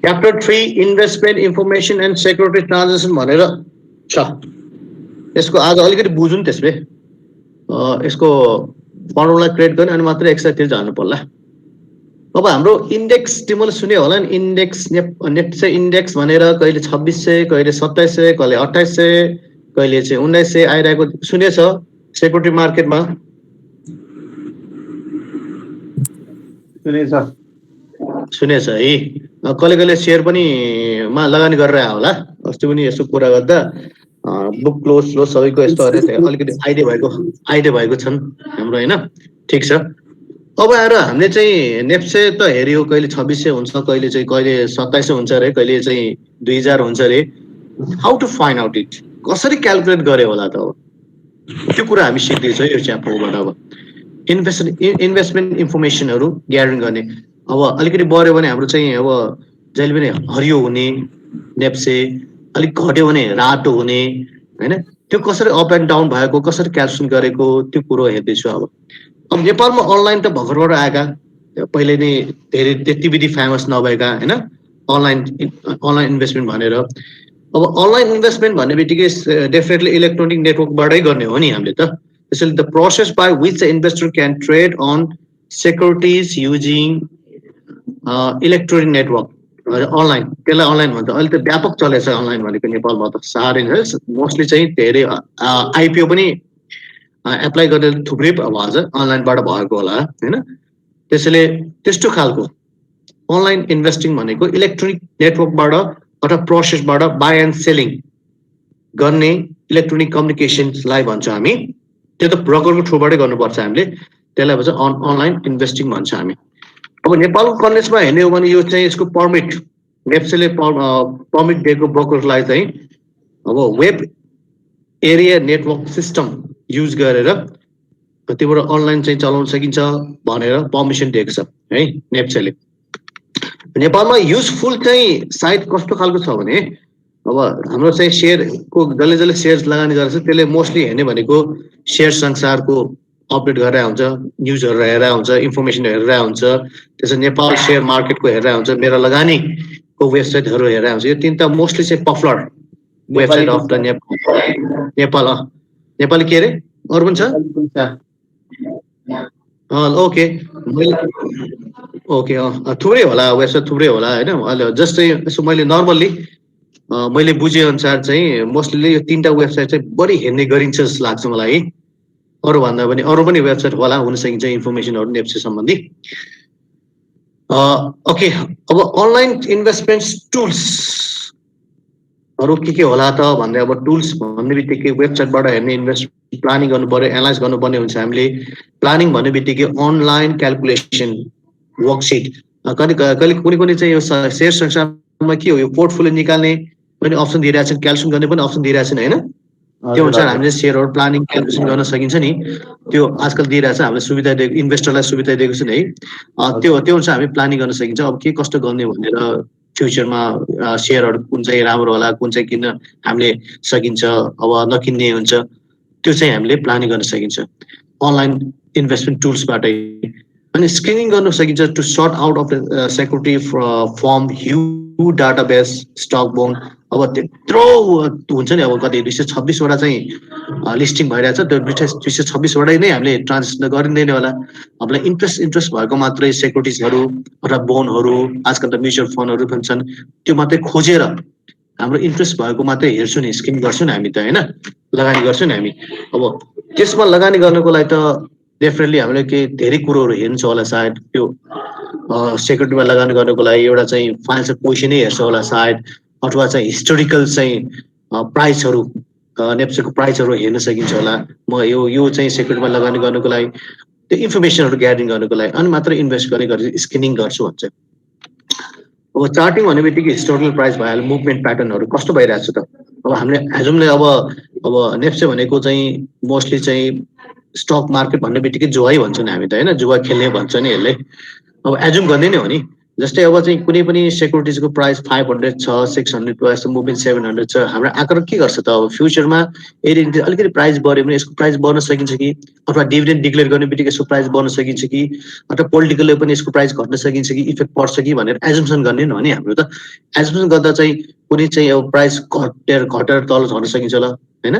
Chapter 3 investment information and security transaction भनेर छ। यसको आज अलिकति बुझौँ त्यसले यसको फर्मुला क्रिएट गर्ने अनि मात्रै एक्सरसाइज जानु पर्ला। अब हाम्रो इन्डेक्स तिमीले सुन्यो होला नि, इन्डेक्स नेप्से इन्डेक्स भनेर कहिले 2600 कहिले 2700 कहिले 2800 कहिले चाहिँ 1900 आइरहेको सुनेछ सेक्युरिटी मार्केटमा? सुनेछ है। कहिले कहिले सेयर पनि मा लगानी गरेर होला। अस्ति पनि यसो कुरा गर्दा बुक क्लोज सबैको यस्तो अलिकति आइडिया भएको छन् हाम्रो हैन। ठिक छ। अब आएर हामीले चाहिँ नेप्से त हेर्यो कहिले 2600 हुन्छ कहिले चाहिँ कहिले 2700 हुन्छ रे कहिले चाहिँ 2000 हुन्छ रे। How to find out it, कसरी क्याल्कुलेट गरे होला त? अब त्यो कुरा हामी सिक्दैछौँ यो च्याप्टरबाट। अब इन्भेस्टमेन्ट इन्फर्मेसनहरू ग्यादर गर्ने। अब अलिकति बढ्यो भने हाम्रो चाहिँ अब जहिले पनि हरियो हुने नेप्से, अलिक घट्यो भने रातो हुने हैन। त्यो कसरी अप एन्ड डाउन भएको, कसरी क्याल्कुलेट गरेको त्यो कुरो हेर्दैछु। अब नेपालमा अनलाइन त भर्खरबाट आएका, पहिले नै धेरै त्यति विधि फेमस नभएका हैन अनलाइन इन्भेस्टमेन्ट भनेर। अब अनलाइन इन्भेस्टमेन्ट भन्ने बित्तिकै डेफिनेटली इलेक्ट्रोनिक नेटवर्कबाटै गर्ने हो नि हामीले त। त्यसैले the process by which the investor can trade on securities using electronic network online, त्यसलाई अनलाइन भन्छ। अहिले त व्यापक चलेछ अनलाइन भनेको नेपालमा त साह्रै नै। मोस्टली चाहिँ धेरै आइपिओ पनि एप्लाई गरेर थुप्रै भएछ अनलाइनबाट भएको होला हैन। त्यसैले त्यस्तो खालको अनलाइन इन्भेस्टिङ भनेको इलेक्ट्रोनिक नेटवर्कबाट अथवा प्रोसेसबाट बाई एन्ड सेलिङ गर्ने इलेक्ट्रोनिक कम्युनिकेसन्सलाई भन्छ हामी। त्यो त ब्रोकरको थ्रुबाटै गर्नुपर्छ हामीले, त्यसलाई भन्छ अनलाइन इन्भेस्टिङ भन्छ हामी। अब नेपालको कन्टेक्स्टमा हेर्ने हो भने यो चाहिँ यसको पर्मिट नेप्सेले पर्मिट दिएको ब्रोकरलाई चाहिँ अब web area network system use गरेर त्योबाट अनलाइन चाहिँ चलाउन सकिन्छ भनेर पर्मिसन दिएको छ है नेप्सेले। नेपालमा युजफुल चाहिँ साइट कस्तो खालको छ भने अब हाम्रो चाहिँ सेयरको जसले जसले सेयर्स लगानी गरेछ त्यसले मोस्टली हेर्ने भनेको सेयर संसारको अपडेट गरेर हुन्छ, न्युजहरू हेरेर हुन्छ, इन्फर्मेसन हेरेर हुन्छ। त्यसै नेपाल सेयर मार्केटको हेरेर हुन्छ, मेरो लगानीको वेबसाइटहरू हेरेर हुन्छ। यो तीनटा मोस्टली चाहिँ popular website of the Nepal. Nepali के अरे अरू पनि छ? ओके ओके थुप्रै होला वेबसाइट, थुप्रै होला होइन। अहिले जस्तै यसो मैले नर्मल्ली मैले बुझे अनुसार चाहिँ मोस्टली यो तीनटा वेबसाइट चाहिँ बढी हेर्ने गरिन्छ जस्तो लाग्छ मलाई। अरू भन्दा पनि अरू पनि वेबसाइट होला हुन सकिन्छ इन्फर्मेसनहरू नेप्से सम्बन्धी। ओके, अब अनलाइन इन्भेस्टमेन्ट टुल्सहरू के होला त भन्दा अब टुल्स भन्ने बित्तिकै वेबसाइटबाट हेर्ने इन्भेस्ट प्लानिङ गर्नु पर्यो, एनालाइज गर्नुपर्ने हुन्छ हामीले। प्लानिङ भन्ने बित्तिकै अनलाइन क्यालकुलेसन वर्कसिट कहिले कहिले कुनै चाहिँ यो सेयर संसारमा के हो यो पोर्टफोलियो निकाल्ने पनि अप्सन दिइरहेछन्, क्यालकुलेसन गर्ने पनि अप्सन दिइरहेछन् होइन। त्यो अनुसार हामीले सेयरहरू प्लानिङ क्यालकुलेसन गर्न सकिन्छ नि। त्यो आजकल दिइरहेछ हामीले सुविधा दिएको, इन्भेस्टरलाई सुविधा दिएको छ नि है। त्यो अनुसार हामी प्लानिङ गर्न सकिन्छ। अब के कस्तो गर्ने भनेर फ्युचरमा सेयरहरू कुन चाहिँ राम्रो होला, कुन चाहिँ किन्न हामीले सकिन्छ, अब नकिन्ने हुन्छ, त्यो चाहिँ हामीले प्लानिङ गर्न सकिन्छ अनलाइन इन्भेस्टमेन्ट टुल्सबाटै। अनि स्क्रिनिङ गर्न सकिन्छ to sort out of the security from huge database stock bond. अब त्यत्रो हुन्छ नि, अब कति 226वटा चाहिँ लिस्टिङ भइरहेछ। त्यो 226वटै नै हामीले ट्रान्जेक्सन गरिँदैन होला। हामीलाई इन्ट्रेस्ट भएको मात्रै सेक्युरिटिजहरू अथवा बोन्डहरू, आजकल त म्युचुअल फन्डहरू पनि छन्, त्यो मात्रै खोजेर हाम्रो इन्ट्रेस्ट भएको मात्रै हेर्छु नि, स्क्रिन गर्छु नि हामी त होइन, लगानी गर्छु नि हामी। अब त्यसमा लगानी गर्नको लागि त डेफिनेटली हामीले के धेरै कुरोहरू हेर्छ होला सायद। त्यो सेक्युरिटीमा लगानी गर्नको लागि एउटा चाहिँ फाइनेन्सियल पोजिसनै हेर्छ होला सायद, अथवा चाहिँ हिस्टोरिकल चाहिँ प्राइसहरू नेप्सेको प्राइसहरू हेर्न सकिन्छ होला। म यो चाहिँ सेक्युरिटीमा लगानी गर्नको लागि त्यो इन्फर्मेसनहरू ग्यादरिङ गर्नको लागि अनि मात्र इन्भेस्ट गर्ने स्क्रिनिङ गर्छु भन्छ। अब चार्टिङ भन्ने बित्तिकै हिस्टोरिकल प्राइस भइहाल्यो, मुभमेन्ट प्याटर्नहरू कस्तो भइरहेको छ त। अब हामीले हेजौँले अब नेप्से भनेको चाहिँ मोस्टली चाहिँ स्टक मार्केट भन्ने बित्तिकै जुवा भन्छ नि हामी त होइन, जुवा खेल्ने भन्छ नि यसले। अब एजुम गर्ने नै हो नि। जस्तै अब चाहिँ कुनै पनि सेक्युरिटिजको प्राइस 500 छ 600 वा यस्तो मुभमेन्ट 700 छ हाम्रो आँकडा के गर्छ त अब फ्युचरमा यदि अलिकति प्राइस बढ्यो भने यसको प्राइस बढ्न सकिन्छ कि अथवा डिभिडेन्ड डिक्लेयर गर्ने बित्तिकै यसको प्राइस बढ्न सकिन्छ कि अथवा पोलिटिकलले पनि यसको प्राइस घट्न सकिन्छ कि इफेक्ट पर्छ कि भनेर एजम्सन गर्ने हो नि हाम्रो त एजम्सन गर्दा चाहिँ कुनै चाहिँ अब प्राइस घटेर तल झर्न सकिन्छ होला हैन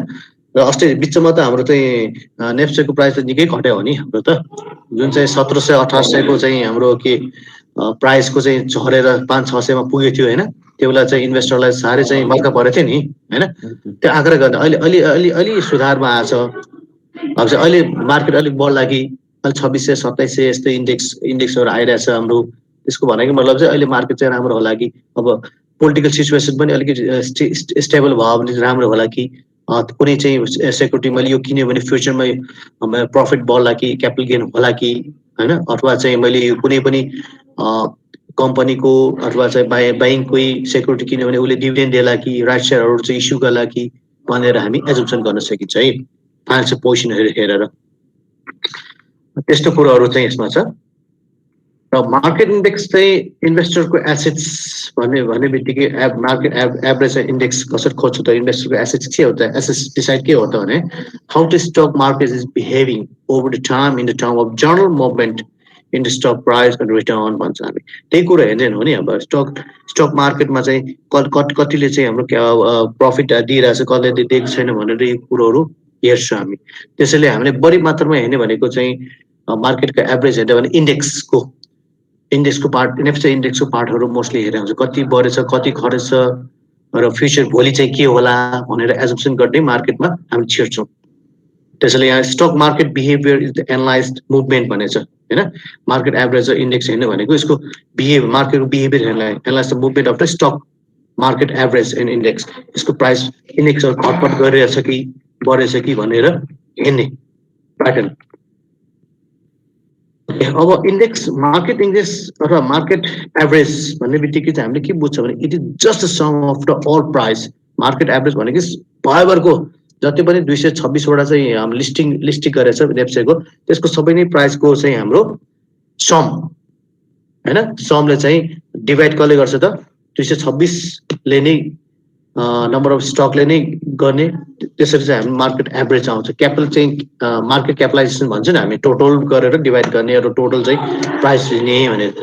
र अस्ति बिचमा त हाम्रो चाहिँ नेप्सेको प्राइस त निकै घट्यो हो नि हाम्रो त जुन चाहिँ 1700 1800 को चाहिँ हाम्रो के प्राइसको चाहिँ झरेर 5-600 मा पुगेको थियो हैन त्यो बेला चाहिँ इन्भेस्टरलाई साह्रै चाहिँ मक्का परेको थियो नि हैन त्यो आँकडा गर्दा अहिले अलि अलि अलि सुधारमा आछ अब चाहिँ अहिले मार्केट अलिक बढ्ला कि अहिले 2600 2700 यस्तो इन्डेक्सहरु आइरहेछ हाम्रो त्यसको भनेको मतलब चाहिँ अहिले मार्केट चाहिँ राम्रो होला कि अब पोलिटिकल सिचुएसन पनि अलिकति स्टेबल भयो भने राम्रो होला कि कुनै चाहिँ सेक्युरिटी मैले यो किन्यो भने फ्युचरमा प्रफिट बढ्ला कि क्यापिटल गेन होला कि हैन अथवा चाहिँ मैले यो कुनै पनि कम्पनीको अथवा चाहिँ बैंककै सेक्युरिटी किन्यो भने उसले डिभिडेन्ड देला कि राइट सेयरहरु चाहिँ इस्यु गर्ला कि भनेर हामी एजम्सन गर्न सकिन्छ है फाइनेन्सियल पोजिसनहरु हेरेर त्यस्तो कुराहरु चाहिँ यसमा छ र मार्केट इन्डेक्स चाहिँ इन्भेस्टरको एसेट्स भन्ने बित्तिकै मार्केट एभरेज इन्डेक्स कसरी खोज्छ त इन्भेस्टरको एसेट्स के हो त एसेट्स डिसाइड के हो त भने how the stock market is behaving over the time in the term of general movement in the stock price and return भन्छ हामी त्यही कुरा हेर्दैन हो नि अब स्टक मार्केटमा चाहिँ कतिले चाहिँ हाम्रो प्रफिट दिइरहेछ कसले दिएको छैन भनेर यो कुरोहरू हेर्छौँ हामी त्यसैले हामीले बढी मात्रामा हेर्ने भनेको चाहिँ मार्केटको एभरेज हेर्दा भने इन्डेक्सको पार्ट नेप्से इन्डेक्सको पार्टहरू मोस्टली हेरेर हुन्छ कति बढेछ कति घटेछ र फ्युचर भोलि चाहिँ के होला भनेर एजम्सन गर्दै मार्केटमा हामी छिर्छौँ त्यसैले यहाँ stock market behaviour is the analysed movement भनेछ हैन मार्केट एभरेज र इन्डेक्स हेर्ने भनेको यसको मार्केटको behaviour analyse the movement of the stock market average and index यसको प्राइस इन्डेक्सहरू घटबढ गरिरहेछ कि बढेछ कि भनेर हेर्ने प्याटर्न अब इन्डेक्स मार्केट इन्डेक्स अथवा मार्केट एभरेज भन्ने बित्तिकै चाहिँ हामीले के बुझ्छ भने it is just the sum of the all price market average भनेको भयभरको जति पनि 226 वटा चाहिँ हाम्रो लिस्टिङ गरेछ नेप्सेको त्यसको सबै नै प्राइसको चाहिँ हाम्रो सम हैन समले चाहिँ डिभाइड कसले गर्छ त 226 ले नै नम्बर अफ स्टकले नै गर्ने त्यसरी चाहिँ हामी मार्केट एभरेज आउँछ क्यापिटल चाहिँ मार्केट क्यापिटलाइजेसन भन्छ नि हामी टोटल गरेर डिभाइड गर्ने र टोटल चाहिँ प्राइस लिने भनेर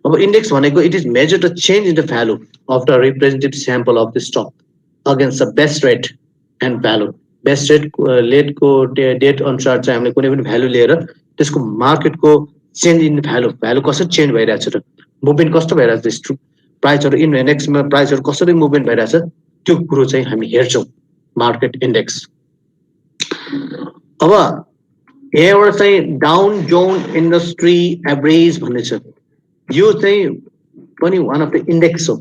अब इन्डेक्स भनेको it is measure the change in the value of the representative sample of the stock against the best rate and value best रेटको डेट अनुसार चाहिँ हामीले कुनै पनि भ्यालु लिएर त्यसको मार्केटको चेन्ज इन भ्यालु कसरी चेन्ज भइरहेछ र मुभमेन्ट कस्तो भइरहेछ प्राइसहरू इन इन्डेक्समा प्राइसहरू कसरी मुभमेन्ट भइरहेछ त्यो कुरो चाहिँ हामी हेर्छौँ मार्केट इन्डेक्स अब यहाँबाट चाहिँ डाउन जोन इन्डस्ट्री एभरेज भन्ने छ यो चाहिँ पनि वान अफ द इन्डेक्स हो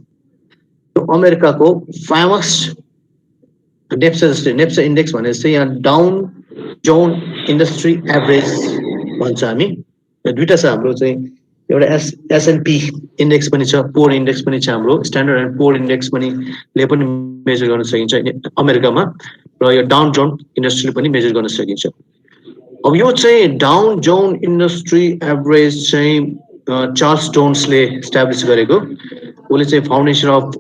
यो अमेरिकाको फेमस नेप्सा इन्डेक्स भनेर चाहिँ यहाँ डाउन जोन इन्डस्ट्री एभरेज भन्छ हामी दुईटा छ हाम्रो चाहिँ एउटा एसएनपी इन्डेक्स पनि छ पोर इन्डेक्स पनि छ हाम्रो स्ट्यान्डर्ड एन्ड पोर इन्डेक्स पनि ले पनि मेजर गर्न सकिन्छ अमेरिकामा र यो डाउन जोन इन्डस्ट्रीले पनि मेजर गर्न सकिन्छ अब यो चाहिँ डाउन जोन इन्डस्ट्री एभरेज चाहिँ चार्ल्स जोन्सले एस्टाब्लिस गरेको उसले चाहिँ foundation of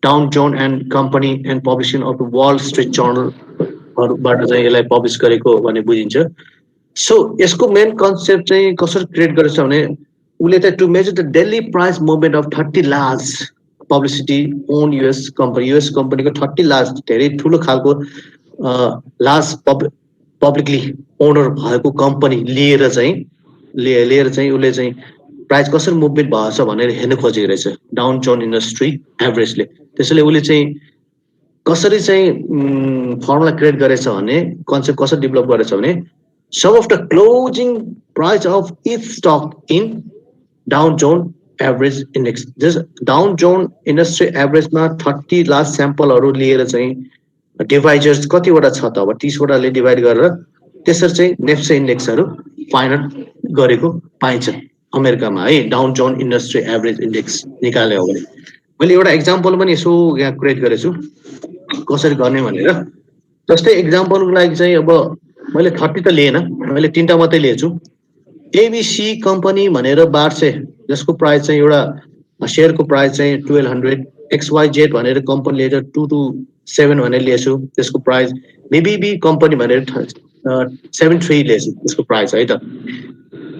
Dow Jones and company and publishing of the Wall Street जर्नलबाट चाहिँ यसलाई पब्लिस गरेको भन्ने बुझिन्छ सो यसको मेन कन्सेप्ट चाहिँ कसरी क्रिएट गरेछ भने उसले चाहिँ to measure the daily price movement of 30 large publicity own US कम्पनीको 30 लार्ज धेरै ठुलो खालको लार्ज पब्लिकली ओनर भएको कम्पनी लिएर चाहिँ उसले चाहिँ प्राइस कसरी मुभमेन्ट भएछ भनेर हेर्न खोजेको रहेछ डाउन जोन इन्डस्ट्री एभरेजले त्यसैले उसले चाहिँ कसरी चाहिँ फर्मुला क्रिएट गरेछ भने कन्सेप्ट कसरी डेभलप गरेछ भने sum of the closing price of each stock in Dow Jones average index just Dow Jones industry एभरेजमा 30 लार्ज स्याम्पलहरू लिएर चाहिँ डिभाइजर्स कतिवटा छ त अब 30 वटाले डिभाइड गरेर त्यसरी चाहिँ नेप्से इन्डेक्सहरू फाइनल गरेको पाइन्छ अमेरिकामा है down Jones industry average index निकाल्यो भने मैले एउटा एक्जाम्पल पनि यसो यहाँ क्रिएट गरेछु कसरी गर्ने भनेर जस्तै एक्जाम्पलको लागि चाहिँ अब मैले 30 त लिएन मैले 3टा मात्रै लिएछु एबीसी कम्पनी भनेर बार्से जसको प्राइस चाहिँ एउटा सेयरको प्राइस चाहिँ 1200 XYZ भनेर कम्पनीले 227 भनेर लिएछु त्यसको प्राइस BBB कम्पनी भनेर 73 लिएछु त्यसको प्राइस है त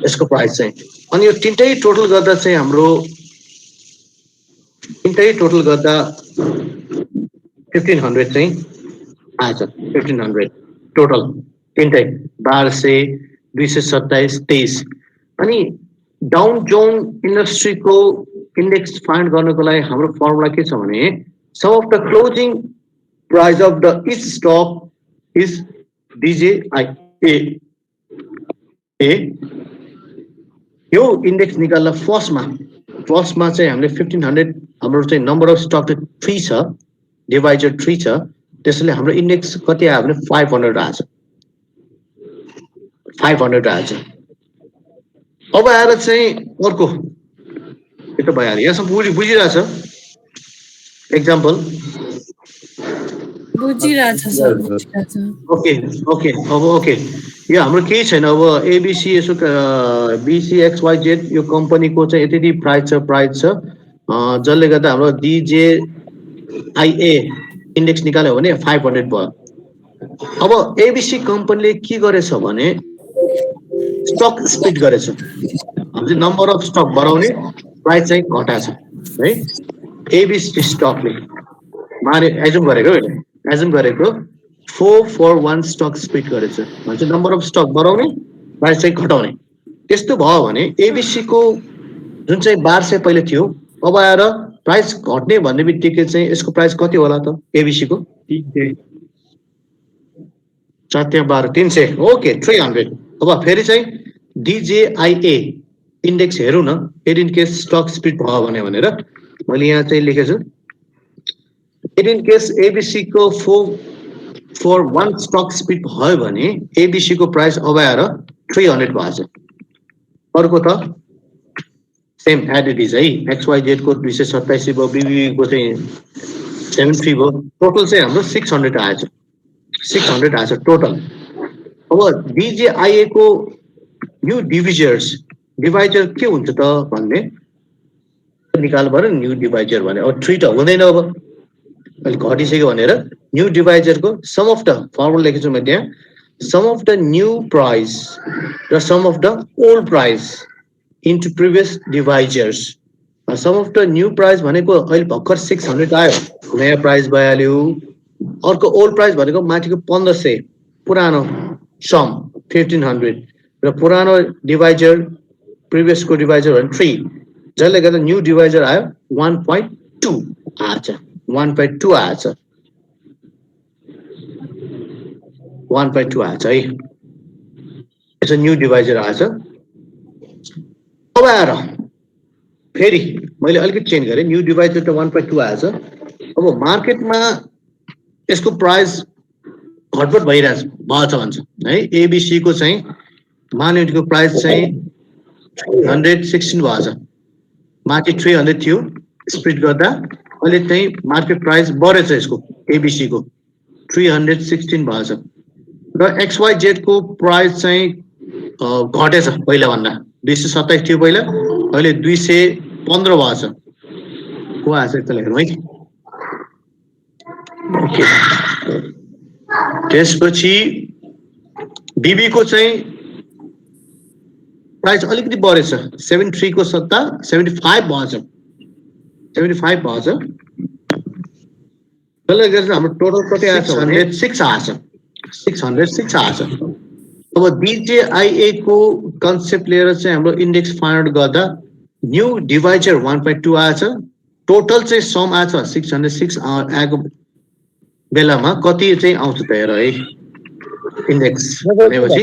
यसको प्राइस चाहिँ अनि यो तीनटै टोटल गर्दा चाहिँ हाम्रो तीनटै टोटल गर्दा 1500 चाहिँ आएछ 1500 टोटल तीनटै 1200 227 23 अनि डाउन जोन इन्डस्ट्रीको इन्डेक्स फाइन्ड गर्नको लागि हाम्रो फर्मुला के छ भने sum of the closing price of the each stock is DJIA यो इन्डेक्स निकाल्दा फर्स्टमा चाहिँ हामीले 1500 हाम्रो चाहिँ नम्बर अफ स्टक 3 छ डिभाइजर 3 छ त्यसैले हाम्रो इन्डेक्स कति आयो भने 500 आएछ 500 आएछ अब आएर चाहिँ अर्को यो त भइहाल्यो यहाँसम्म बुझिरहेछ एक्जाम्पल बुझिरहेछ सर ओके अब ओके यो हाम्रो केही छैन अब एबिसी यसो BCXYZ यो कम्पनीको चाहिँ यति प्राइस छ जसले गर्दा हाम्रो DJIA इन्डेक्स निकाल्यो भने 500 भयो अब एबिसी कम्पनीले के गरेछ भने स्टक स्प्लिट गरेछ हामीले नम्बर अफ स्टक बढाउने प्राइस चाहिँ घटाछ है एबिसी स्टकले मारे एजुम गरेको 441 स्टक स्प्लिट गरेछ भन्छ नम्बर अफ स्टक बढाउने प्राइस चाहिँ घटाउने त्यस्तो भयो भने एबिसी को जुन चाहिँ 1200 पहिले थियो अब आएर प्राइस घट्ने भन्ने बित्तिकै चाहिँ यसको प्राइस कति होला त एबिसी को 300 ओके 300 अब फेरि चाहिँ DJIA इन्डेक्स हेरौँ न इन केस स्टक स्प्लिट भयो भनेर मैले यहाँ चाहिँ लेखेछु इन केस एबिसी को 441 स्टक स्प्लिट भयो भने एबिसी को प्राइस अब आएर 300 भएको छ अर्को त सेम एज इट इज है XYZ को 227 भयो BBB को चाहिँ 73 भयो टोटल चाहिँ हाम्रो 600 आएछ टोटल अब DJIA को न्यू डिभाइजर के हुन्छ त भन्ने निकाल्नु पर्यो न्यू डिभाइजर भने अब 3 त हुँदैन अब अहिले घटिसक्यो भनेर न्यू डिभाइजरको सम अफ द फर्मुला लेखेको छु मैले त्यहाँ sum of the new price र sum of the old price into previous divisors sum of the new price भनेको अहिले भर्खर 600 आयो नयाँ प्राइस भइहाल्यो अर्को ओल्ड प्राइस भनेको माथिको 1500 पुरानो सम 1500 र पुरानो डिभाइजर प्रिभियसको डिभाइजर भने 3 जसले गर्दा न्यू डिभाइजर आयो 1.2 आएछ 1.2 आएछ 1.2 आएछ है यसो न्यू डिभाइजर आएछ अब आएर फेरि मैले अलिकति चेन्ज गरेँ न्यू डिभाइजर त 1.2 आएछ अब मार्केटमा यसको प्राइस घटबड भइरहेछ भन्छ है एबिसी को चाहिँ मार्केटको प्राइस चाहिँ 316 भएछ माथि 300 थियो स्प्लिट गर्दा अहिले चाहिँ मार्केट प्राइस बढेछ यसको एबिसी को 316 भएछ र XYZ को प्राइस चाहिँ घटेछ पहिला भन्दा 227 थियो पहिला अहिले 215 भएछ को आएछ त्यसलाई हेरौँ है ओके त्यसपछि BB को चाहिँ प्राइस अलिकति बढेछ 73 को सट्टा 75 भएछ 75 भएछ त्यसले गर्दा हाम्रो टोटल कति आएछ भने 606 आएछ अब DJIA को कन्सेप्ट लिएर चाहिँ हाम्रो इन्डेक्स फाइन्ड गर्दा न्यू डिभाइजर 1.2 आएछ टोटल चाहिँ सम आएछ 606 आएको बेलामा कति चाहिँ आउँछ त हेर है इन्डेक्स भनेपछि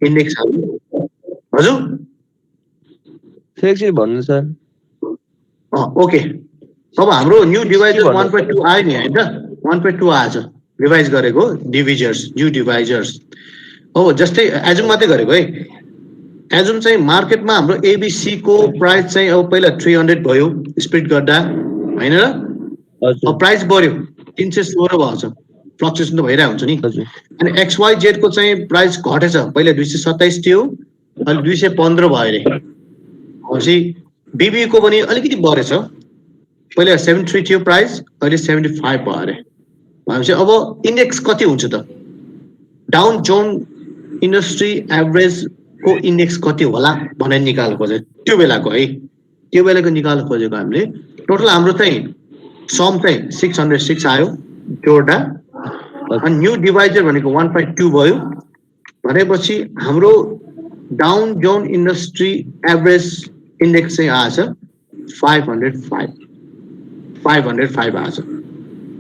इन्डेक्स हजुर एकछिन भन्नु सर ओके अब हाम्रो न्यू डिभाइजर 1.2 आयो नि हैन त 1.2 आएछ रिभाइज गरेको डिभिजर्स न्यू डिभाइजर्स अब जस्तै एजुम मात्रै गरेको है एजुम चाहिँ मार्केटमा हाम्रो एबिसी को प्राइस चाहिँ अब पहिला 300 भयो स्प्लिट गर्दा हैन र अब प्राइस बढ्यो 316 भएछ फ्लक्चुएसन त भइरहेको हुन्छ नि अनि XYZ को चाहिँ प्राइस घटेछ पहिला 227 थियो अहिले 215 भयो रे पछि बीबी को पनि अलिकति बढेछ पहिले 73 थियो प्राइस अहिले 75 भयो अरे भनेपछि अब इन्डेक्स कति हुन्छ त डाउन जोन इन्डस्ट्री एभरेज को इन्डेक्स कति होला भनेर निकाल्नु खोजेको त्यो बेलाको है त्यो बेलाको निकाल्नु खोजेको हामीले टोटल हाम्रो चाहिँ सम चाहिँ 606 आयो एउटा अनि न्यू डिभाइजर भनेको 1.2 भयो भनेपछि हाम्रो down Jones industry average index चाहिँ आएछ 505 आएछ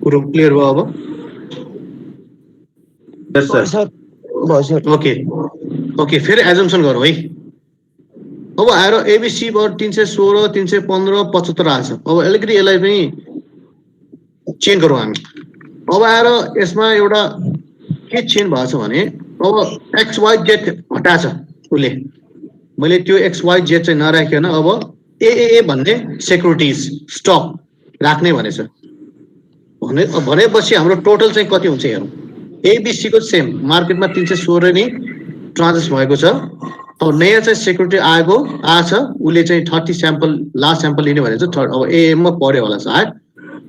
कुरो क्लियर भयो अब यस सर ओके ओके फेरि एजम्सन गरौँ है अब आएर एबिसी भयो 316 315 75 आएछ अब अलिकति यसलाई पनि चेन्ज गरौँ हामी अब आएर यसमा एउटा के चेन्ज भएको छ भने अब XYZ हटाछ उसले मैले त्यो XYZ चाहिँ नराखिकन अब एए भन्ने सेक्युरिटिज स्टक राख्ने भनेछ भनेपछि हाम्रो टोटल चाहिँ कति हुन्छ हेरौँ एबिसी को सेम मार्केटमा 316 नै ट्रान्जेक्सन भएको छ अब नयाँ चाहिँ सेक्युरिटी आएछ उसले चाहिँ 30 स्याम्पल लास्ट स्याम्पल लिने भनेको छ अब एएममा पर्यो होला सायद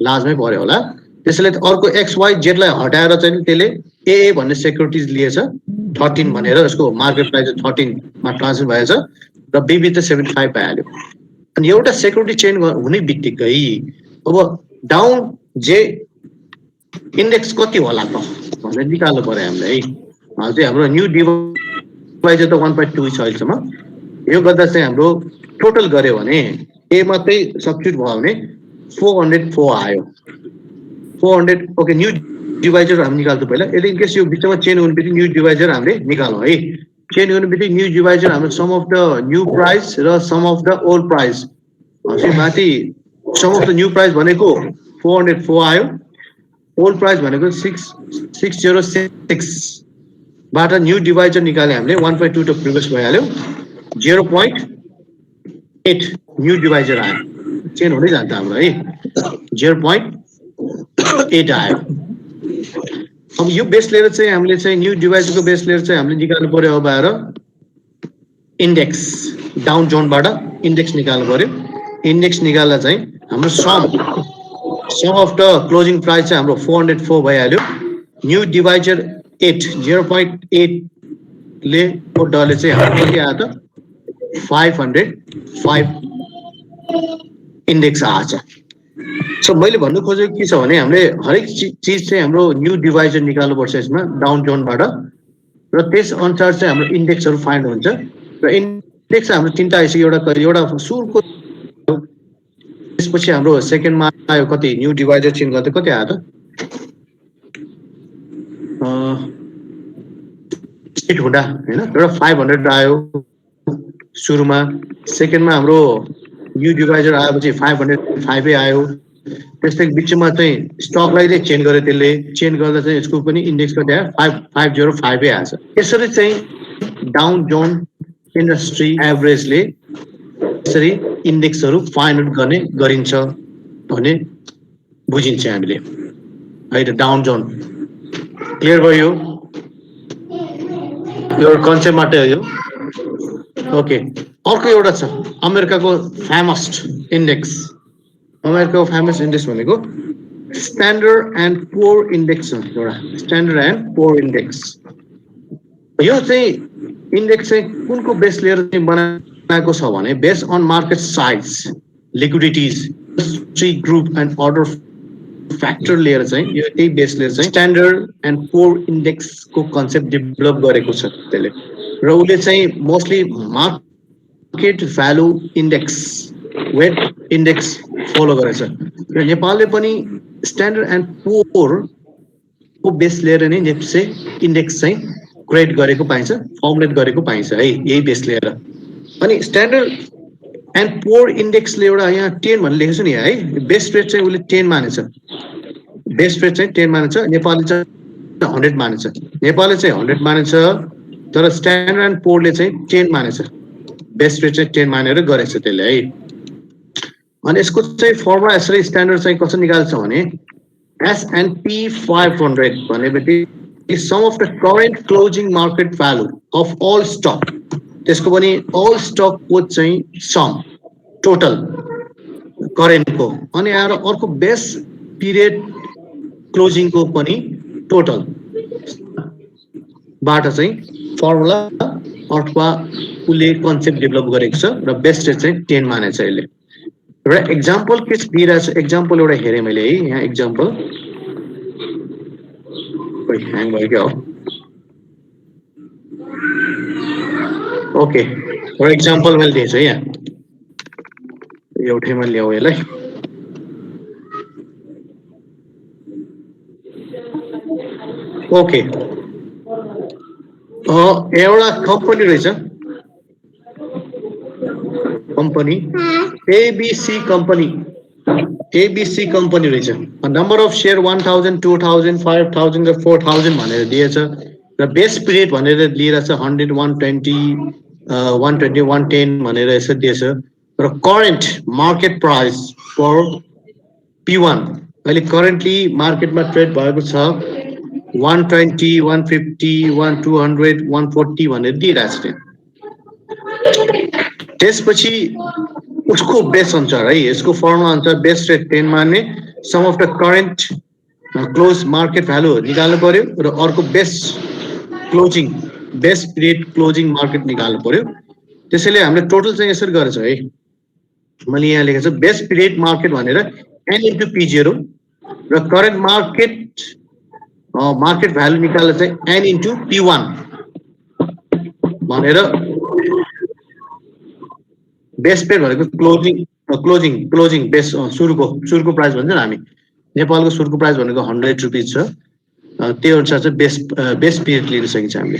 लास्टमै पर्यो होला त्यसैले अर्को XYZ लाई हटाएर चाहिँ त्यसले एए भन्ने सेक्युरिटिज लिएछ 13 भनेर यसको मार्केट प्राइस 13 मा ट्रान्जेक्सन भएछ र बीबी त 75 पाइहाल्यो अनि एउटा सेक्युरिटी चेन्ज हुने बित्तिकै अब डाउन जे इन्डेक्स कति होला त भनेर निकाल्नु पर्यो हामीलाई है चाहिँ हाम्रो न्यू डिभाइजर त 1.2 छ अहिलेसम्म यो गर्दा चाहिँ हाम्रो टोटल गर्यो भने ए मात्रै सब्स्टिट्युट भयो भने 404 आयो 400 ओके न्यू डिभाइजर हामी निकाल्छौँ पहिला यदि इनकेस यो बिचमा चेन्ज हुने बित्तिकै न्यू डिभाइजर हामीले निकालौँ है चेन्ज हुने बित्तिकै न्यू डिभाइजर हाम्रो sum of the new price र sum of the old price माथि sum of the new price भनेको 404 आयो ओल्ड प्राइस भनेको 606 बाट न्यू डिभाइजर निकाले हामीले 1.2 त प्रिभियस भइहाल्यो 0.8 न्यू डिभाइजर आयो चेन्ज हुँदै जान्छ हाम्रो है 0.8 आयो अब यो बेस लिएर चाहिँ हामीले चाहिँ न्यू डिभाइजरको बेस लिएर चाहिँ हामीले निकाल्नु पर्यो अब आएर इन्डेक्स डाउन जोनबाट इन्डेक्स निकाल्नु पर्यो इन्डेक्स निकाल्दा चाहिँ हाम्रो sum of the closing price चाहिँ हाम्रो 404 भइहाल्यो न्यू डिभाइजर 8 0.8 ले डले चाहिँ हाम्रो कति आयो त 505 इन्डेक्स आएछ सो मैले भन्नु खोजेको के छ भने हामीले हरेक चिज चाहिँ हाम्रो न्यू डिभाइजर निकाल्नुपर्छ यसमा डाउन जोनबाट र त्यस अनुसार चाहिँ हाम्रो इन्डेक्सहरू फाइन्ड हुन्छ र इन्डेक्स हाम्रो तीनटा आइसक्यो एउटा सुरुको त्यसपछि हाम्रो सेकेन्डमा आयो कति न्यू डिभाइजर चेन्ज गर्दा कति आयो त एट हुँदा हैन एउटा 500 आयो सुरुमा सेकेन्डमा हाम्रो न्यू डिभाइजर आएपछि 505 आयो त्यस्तै बिचमा चाहिँ स्टकलाई चेन्ज गर्यो त्यसले चेन्ज गर्दा चाहिँ यसको पनि इन्डेक्स कति आयो 505 आएछ यसरी चाहिँ डाउन जोन इन्डस्ट्री एभरेजले यसरी इन्डेक्सहरू फाइन्ड आउट गर्ने गरिन्छ भन्ने बुझिन्छ हामीले है त डाउन जोन क्लियर भयो यो कन्सेप्ट मात्रै हो यो ओके अर्को एउटा छ अमेरिकाको फेमस इन्डेक्स अमेरिकाको फेमस इन्डेक्स भनेको स्ट्यान्डर्ड एन्ड पुअर इन्डेक्स छ एउटा स्ट्यान्डर्ड एन्ड पुअर इन्डेक्स यो चाहिँ इन्डेक्स चाहिँ कुनको बेस लिएर चाहिँ बनाएको छ भने based on market size liquidities industry group and order factor लिएर चाहिँ यो त्यही बेस लिएर चाहिँ स्ट्यान्डर्ड एन्ड पुअर इन्डेक्सको कन्सेप्ट डेभलप गरेको छ त्यसले र उसले चाहिँ mostly market value index weight index follow गरेछ र नेपालले पनि स्ट्यान्डर्ड एन्ड पुअर को बेस लिएर नै नेप्से इन्डेक्स चाहिँ क्रिएट गरेको पाइन्छ फर्मुलेट गरेको पाइन्छ है यही बेस लिएर अनि स्ट्यान्डर्ड एन्ड पुअर इन्डेक्सले एउटा यहाँ 10 भनेर लेखेको छ नि है बेस्ट रेट चाहिँ उसले 10 मानेछ बेस्ट रेट चाहिँ 10 मानेछ नेपालले चाहिँ 100 मानेछ नेपालले चाहिँ 100 मानेछ तर स्ट्यान्डर्ड एन्ड पुअरले चाहिँ 10 मानेछ बेस्ट रेट चाहिँ 10 मानेर गरेछ त्यसले है अनि यसको चाहिँ फर्मुला यसरी स्ट्यान्डर्ड चाहिँ कसरी निकाल्छ भने S&P 500 भनेपछि sum of the current closing market value of all stock त्यसको पनि अल स्टक को चाहिँ सम टोटल करेन्टको अनि आएर अर्को बेस पिरियड क्लोजिङको पनि टोटल बाट चाहिँ फर्मुला अथवा उसले कन्सेप्ट डेभलप गरेको छ र बेस्ट रेट चाहिँ 10 मानेछ यसले। एउटा एक्जाम्पल के दिइरहेछ, एक्जाम्पल एउटा हेरेँ मैले है, यहाँ एक्जाम्पल ह्याङ भयो क्या हो। ओके, एउटा एक्जाम्पल मैले दिएछु है, यहाँ एउटैमा ल्याऊ यसलाई। ओके, एउटा कम्पनी रहेछ, company ABC company, ABC company रहेछ। नंबर अफ शेयर 1000 2000 5000 र 4000 भनेर दिएछ र बेस पिरियड भनेर लिइरहेछ 100 120 120 110 भनेर यसो दिएछ र current market price for P1 अहिले करेन्टली मार्केटमा ट्रेड भएको छ 120 150 1200 140 भनेर दिइरहेछ। त्यसपछि उसको बेस अनुसार है, यसको फर्मुला अनुसार बेस रेट 10 मान्ने, sum of the current close market value निकाल्नु पर्यो र अर्को base closing base period closing market निकाल्नु पर्यो। त्यसैले हामीले टोटल चाहिँ यसरी गरेछ है, मैले यहाँ लेखेको छु बेस पिरियड मार्केट भनेर n into P0 र करेन्ट मार्केट मार्केट भ्यालु निकाल्दा चाहिँ n into P1 भनेर बेस पेड भनेको क्लोजिङ बेस सुरुको प्राइस भन्छ हामी नेपालको सुरुको प्राइस भनेको 100 रुपैयाँ छ, त्यो अनुसार चाहिँ बेस पिरियड लिन सकिन्छ हामीले।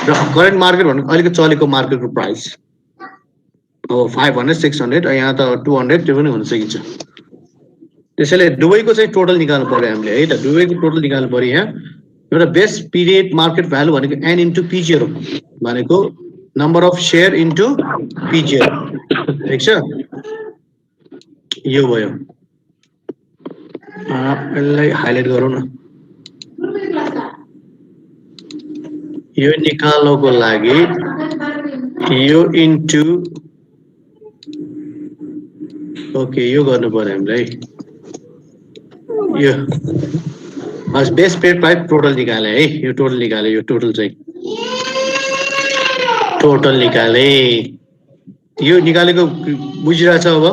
र करेन्ट मार्केट भनेको अहिले चलेको मार्केटको प्राइस अब 500 600 यहाँ त 200 त्यो पनि हुन सकिन्छ। त्यसैले दुवैको चाहिँ टोटल निकाल्नु पर्यो हामीले है त, दुवैको टोटल निकाल्नु पर्यो। यहाँ एउटा बेस पिरियड मार्केट भ्यालु भनेको n into P0 भनेको number of share into P0, ठिक छ, यो भयो। यसलाई हाइलाइट गरौँ न, यो निकाल्नको लागि यो इन्टु ओके यो गर्नु पर्यो हामीलाई, यो बेस पेड प्राइस टोटल निकाले है, यो टोटल निकाले, यो टोटल चाहिँ टोटल निकाले, यो निकालेको बुझिरहेछ अब।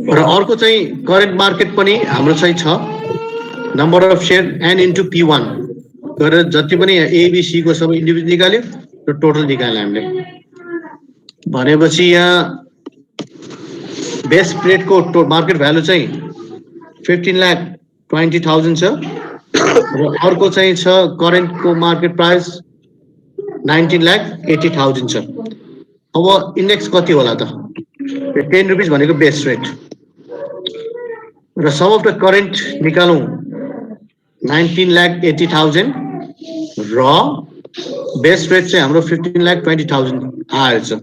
र अर्को चाहिँ करेन्ट मार्केट पनि हाम्रो चाहिँ छ number of share n into P1 गरेर जति पनि ABC को सबै इन्डिभिजुअल निकाल्यो र टोटल निकाल्यो हामीले। भनेपछि यहाँ बेस पिरियड को मार्केट भ्यालु चाहिँ 15,20,000 छ र अर्को चाहिँ छ करेन्ट को मार्केट प्राइस 19,80,000 छ। अब इन्डेक्स कति होला त, 10 रुपीस भनेको बेस रेट र सम अफ द करेन्ट निकालौं 19,80,000 र बेस रेट चाहिँ हाम्रो 15,20,000 आएछ।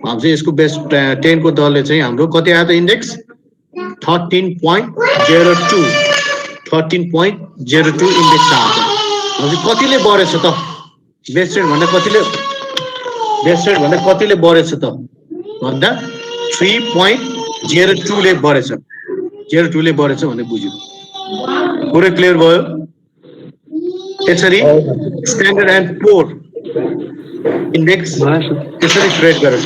हामी चाहिँ यसको बेस 10 को दरले चाहिँ हाम्रो कति आयो त इन्डेक्स 13.02 इन्डेक्स आएछ। हामी कतिले बढेछ त बेस रेट भन्दा कतिले बढेछ त भन्दा 3.02 ले बढेछ, 02 ले बढेछ भन्ने बुझ्यो, पुरै क्लियर भयो। यसरी स्ट्यान्डर्ड एन्ड पुअर इन्डेक्स त्यसरी ट्रेड गरेछ।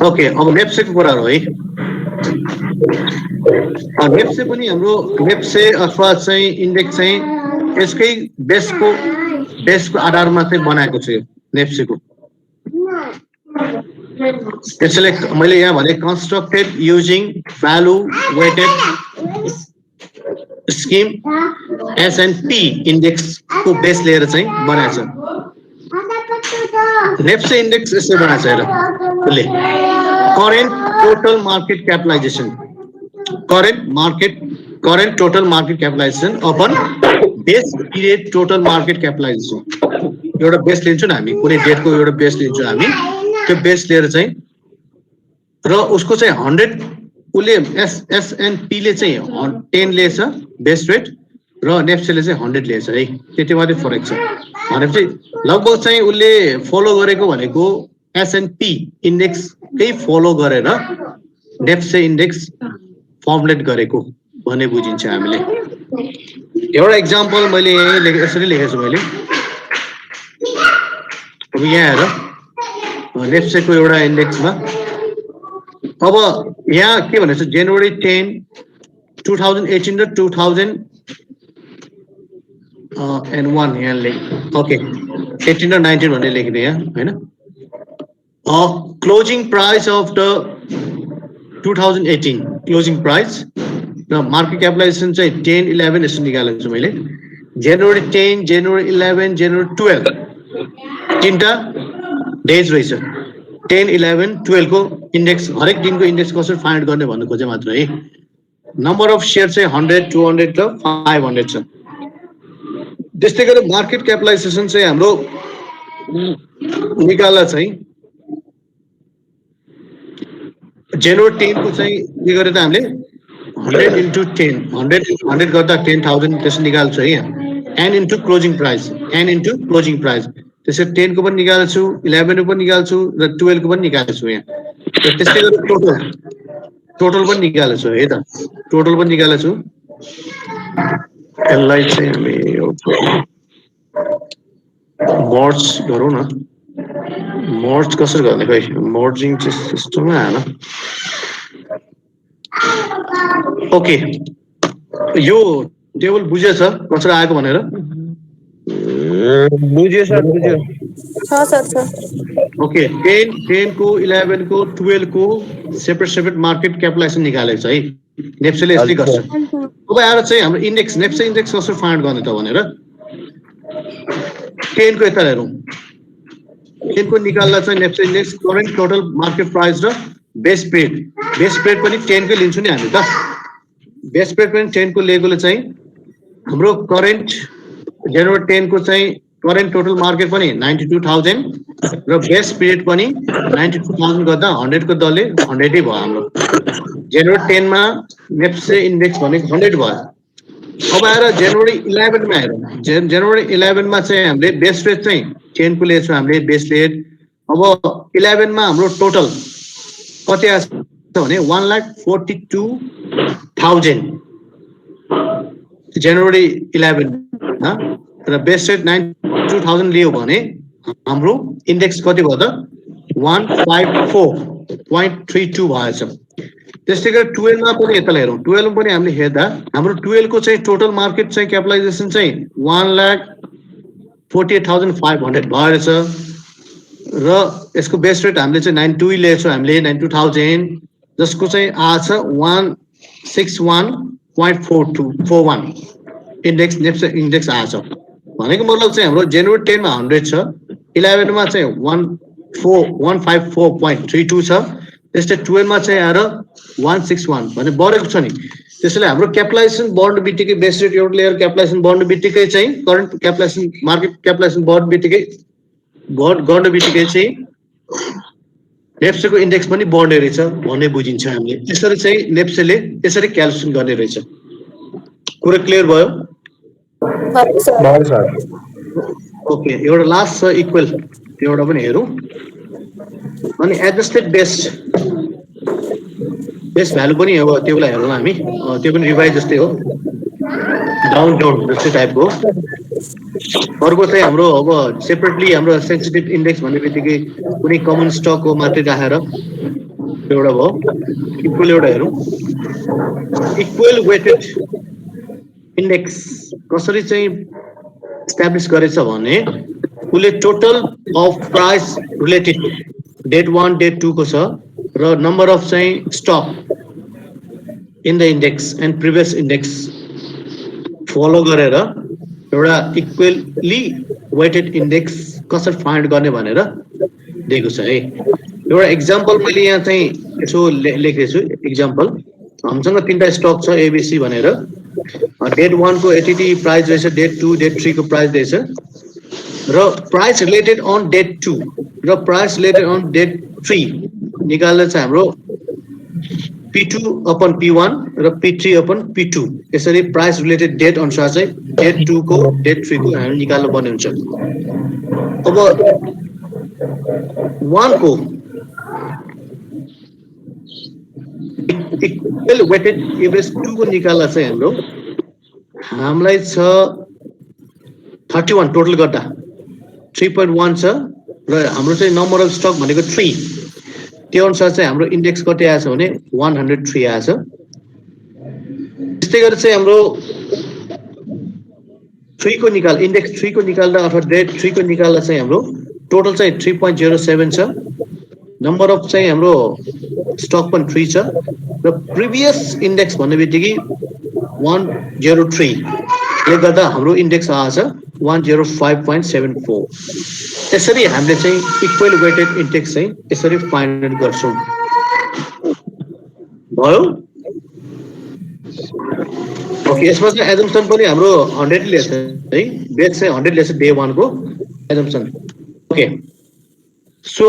ओके, अब नेप्सेको कुराहरु है, नेप्से पनि हाम्रो नेप्से अथवा चाहिँ इन्डेक्स चाहिँ यसकै बेसको आधारमा चाहिँ बनाएको छ यो नेप्सेको। त्यसैले मैले यहाँ भने constructed using value weighted scheme S&P index को बेस लिएर चाहिँ बनाएको छ। नेप्से इन्डेक्स यसरी बनाएको छ हेर, उसले current total market capitalisation, current total market capitalisation upon base period total market capitalisation, एउटा बेस लिन्छौँ हामी, कुनै डेटको एउटा बेस लिन्छौँ हामी, त्यो बेस लिएर चाहिँ र उसको चाहिँ 100 उसले S&P ले चाहिँ 10 लिएछ बेस रेट र नेप्सेले चाहिँ 100 लिएछ है, त्यति मात्रै फरक छ। भनेपछि लगभग चाहिँ उसले फलो गरेको भनेको S&P इन्डेक्सकै फलो गरेर नेप्से इन्डेक्स फर्मुलेट गरेको भन्ने बुझिन्छ हामीले। एउटा एक्जाम्पल मैले यसरी लेखेको छु मैले। अब यहाँ हेर नेप्सेको एउटा इन्डेक्समा अब यहाँ के भनेको छ जनवरी 10 2018 र 2001 यहाँ ओके 18 र 19 भनेर लेखिदिएँ यहाँ हैन। Closing price of the 2018 closing price र मार्केट क्यापिटलाइजेसन चाहिँ 10-11 यसो निकालेको छु मैले। जनवरी 10 जनवरी 11 जनवरी 12 तीनटा डेज रहेछ। 10 11 12 को इन्डेक्स हरेक दिनको इन्डेक्स कसरी फाइन्ड गर्ने भन्नु खोजे मात्र है। नम्बर अफ शेयर चाहिँ 100 200 र 500 छ। त्यस्तै गरी मार्केट क्यापिटलाइजेसन चाहिँ हाम्रो निकाल्दा चाहिँ जनवरी 10 को चाहिँ के गरे त हामीले 100 into 10 100 गर्दा 10,000 त्यसो निकाल्छु है यहाँ। n into closing price n into closing price त्यसरी 10 को पनि निकाल्छु 11 को पनि निकाल्छु र 12 को पनि निकाल्छु यहाँ। र त्यस्तै गरी टोटल पनि निकाल्छु है त टोटल पनि निकाल्छु। यसलाई चाहिँ हामी मर्ज गरौँ न। मर्ज कसरी गर्ने खै मर्जिङ चाहिँ सिस्टममा आएन। ओके यो टेबल बुझेछ कसरी आएको भनेर? बुझ्यो सर बुझ्यो। छ सर छ। ओके 10 को 11 को 12 को सेपरेट मार्केट क्यापिटलाइजेसन निकालेको छ है नेप्सेले यसले गर्छ। अब आएर चाहिँ हाम्रो इन्डेक्स नेप्से इन्डेक्स कसरी फाइन्ड गर्ने त भनेर 10 को यता हेरौँ। 10 को निकाल्दा चाहिँ NEPSE index current total market price र बेस पेड पनि 10 को लिन्छु नि हामी त। बेस पेड पनि 10 को लिएकोले चाहिँ हाम्रो करेन्ट जनवरी 10 को चाहिँ करेन्ट टोटल मार्केट पनि 92,000 र बेस पिरियड पनि 92,000 गर्दा 100 को दलले 100 भयो हाम्रो। जनवरी 10 मा नेप्से इन्डेक्स भनेको 100 भयो। अब आएर जनवरी 11 मा हेरौँ। जनवरी 11 मा चाहिँ हामीले बेस रेट चाहिँ 10 को लिएछौँ हामीले बेस रेट। अब 11 मा हाम्रो टोटल कति आछ भने 1,42,000 जनवरी 11 र बेस रेट 92,000 लियो भने हाम्रो इन्डेक्स कति भयो त 154.32 भएछ। त्यस्तै गरी 12 मा पनि यता हेरौँ। 12 पनि हामीले हेर्दा हाम्रो 12 को चाहिँ टोटल मार्केट चाहिँ क्यापिटलाइजेसन चाहिँ 1,48,500 भएछ र यसको बेस रेट हामीले चाहिँ 92 लिएछौँ हामीले 92,000 जसको चाहिँ आछ 161.41 इन्डेक्स नेप्से इन्डेक्स आछ। भनेको मतलब चाहिँ हाम्रो जनवरी 10 मा 100 छ 11 मा चाहिँ 154.32 छ। त्यस्तै 12 मा चाहिँ आएर 161 भने बढेको छ नि। त्यसैले हाम्रो क्यापिटलाइजेसन बढ्नु बित्तिकै बेस रेट एउटा लिएर क्यापिटलाइजेसन बढ्नु बित्तिकै चाहिँ करेन्ट क्यापिटलाइजेसन मार्केट क्यापिटलाइजेसन बढ्नु बित्तिकै गर्नु बित्तिकै चाहिँ नेप्सेको इन्डेक्स पनि बढ्ने रहेछ भन्ने बुझिन्छ हामीले। यसरी चाहिँ नेप्सेले यसरी क्याल्कुलेसन गर्ने रहेछ। कुरा क्लियर भयो? ओके एउटा लास्ट छ इक्वल एउटा पनि हेरौँ। अनि एडजस्टेड बेस्ट भ्यालु पनि अब त्यो बेला हेरौँ हामी। त्यो पनि रिभाइज जस्तै हो डाउन जस्तै टाइपको। अर्को चाहिँ हाम्रो अब सेपरेटली हाम्रो सेन्सिटिभ इन्डेक्स भन्ने बित्तिकै कुनै कमन स्टक हो मात्रै राखेर एउटा भयो। इक्वल एउटा हेरौँ। इक्वल वेटेड इन्डेक्स कसरी चाहिँ इस्टाब्लिस गरेछ भने उसले total of price related date 1 date 2 को छ र नम्बर अफ चाहिँ stock in the index and previous index follow गरेर एउटा इक्वली वेटेड इन्डेक्स कसरी फाइन्ड गर्ने भनेर दिएको छ है। एउटा एक्जाम्पल मैले यहाँ चाहिँ यसो लेखेको छु। एक्जाम्पल हामीसँग 3टा स्टक छ एबिसी भनेर। डेट 1 को एटिटी प्राइस रहेछ डेट 2 डेट 3 को प्राइस रहेछ र प्राइस रिलेटेड अन डेट 2 र प्राइस रिलेटेड अन डेट 3 निकाल्दा चाहिँ हाम्रो P2 अपन P1 र P3 अपन P2 यसरी प्राइस रिलेटेड डेट अनुसार चाहिँ डेट 2 को डेट 3 को हामी निकाल्नु पर्ने हुन्छ। अब 1 को इक्वल वेटेड एभरेज 2 को निकाल्दा चाहिँ हामीलाई छ 31 टोटल गर्दा 3.1 छ र हाम्रो चाहिँ नम्बर अफ स्टक भनेको 3 त्यो अनुसार चाहिँ हाम्रो इन्डेक्स कति आएछ भने 103 आएछ। त्यस्तै गरी चाहिँ हाम्रो 3 को निकाल इन्डेक्स 3 को निकाल्दा अथवा डेट 3 को निकाल्दा चाहिँ हाम्रो टोटल चाहिँ 3.07 छ। नम्बर अफ चाहिँ हाम्रो स्टक पनि 3 छ र प्रिभियस इन्डेक्स भन्ने बित्तिकै 103 ले गर्दा हाम्रो इन्डेक्स आएछ 105.74। त्यसरी हामीले चाहिँ इक्वल वेटेड इन्डेक्स चाहिँ यसरी फाइन्ड गर्छौं। भयो? ओके, यसमा चाहिँ एजम्पसन पनि हाम्रो 100 लिएछ है। बेस चाहिँ 100 लिएछ डे 1 को एजम्पसन। ओके, सो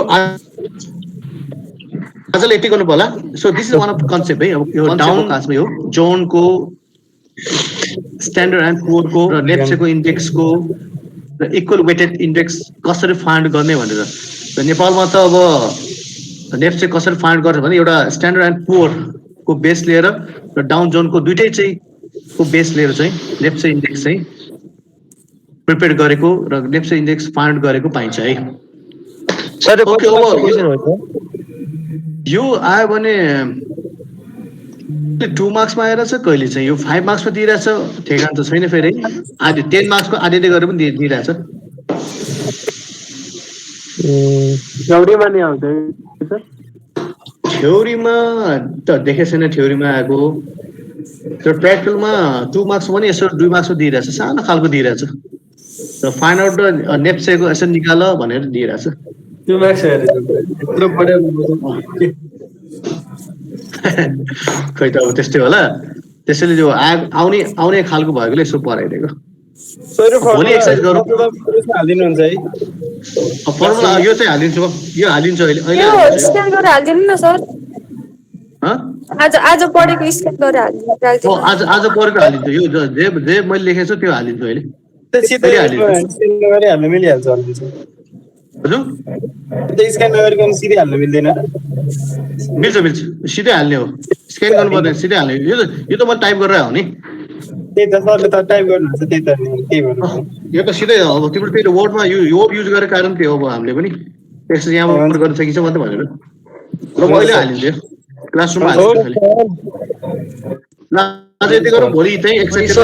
आजले यति गर्नु पर्ला। So this is one of the concept है। अब यो डाउन क्लासमै हो, जोन को स्ट्यान्डर्ड एन्ड पुअर को र नेप्से को इन्डेक्स को र इक्वल वेटेड इन्डेक्स कसरी फाइन्ड गर्ने भनेर। र नेपालमा त अब नेप्से कसरी फाइन्ड गर्छ भने एउटा स्ट्यान्डर्ड एन्ड पुअर को बेस लिएर र डाउन जोन को दुईटै चाहिँ को बेस लिएर चाहिँ नेप्से इन्डेक्स चाहिँ प्रिपेयर गरेको र नेप्से इन्डेक्स फाइन्ड गरेको पाइन्छ है। सर यो आयो भने 2 मार्क्समा आएर छ, कहिले चाहिँ यो 5 मार्क्समा दिइरहेछ, ठेगान त छैन फेरि। आधी 10 मार्क्सको आधी गरेर पनि दिइरहेछ। थ्योरीमा नि आउँछ सर? थ्योरीमा त देखे छैन थ्योरीमा आएको। र प्र्याक्टिकलमा 2 मार्क्स पनि यसो 2 मार्क्समा दिइरहेछ, सानो खालको दिइरहेछ। र फाइन्ड आउट द नेप्सेको यसो निकाल भनेर दिइरहेछ। 2 मार्क्स यत्रो पढ्यो खै त अब त्यस्तै होला। त्यसैले जो आउने खालको भएकोले यसो पढाइदिएको। भोलि एक्सर्साइज गरौँ। हालिदिनुहुन्छ है? फर्मुला यो चाहिँ हालिदिन्छु, यो हालिदिन्छु अहिले यो स्क्यान गरेर हाल्दिनु न सर। आज पढेको स्क्यान गरेर हाल्दिनु। आज पढेको हालिदिन्छु। यो जे मैले लेखेको छु त्यो हालिदिन्छु अहिले। सिधै हाल्न मिलिहाल्छ हजुर? स्क्यान नगरिकन सिधै हाल्न मिल्दैन? मिल्छ, सिधै हाल्ने हो। स्क्यान गर्नु पर्दैन, सिधै हाल्ने। यो त मैले टाइप गरेर हो नि। त्यही त सरले त टाइप गर्नुहुन्छ, त्यही त के भन्नु। यो त सिधै अब तिम्रो त्यही वर्डमा यो युज गरेको कारण त्यो अब हामीले पनि त्यसो यहाँबाट गर्न सकिन्छ मात्रै भनेर। र म अहिले हालिदिन्छु क्लासरुममा हालिदिन्छु। ल आज यति गरौँ, भोलि चाहिँ एक्सर्साइज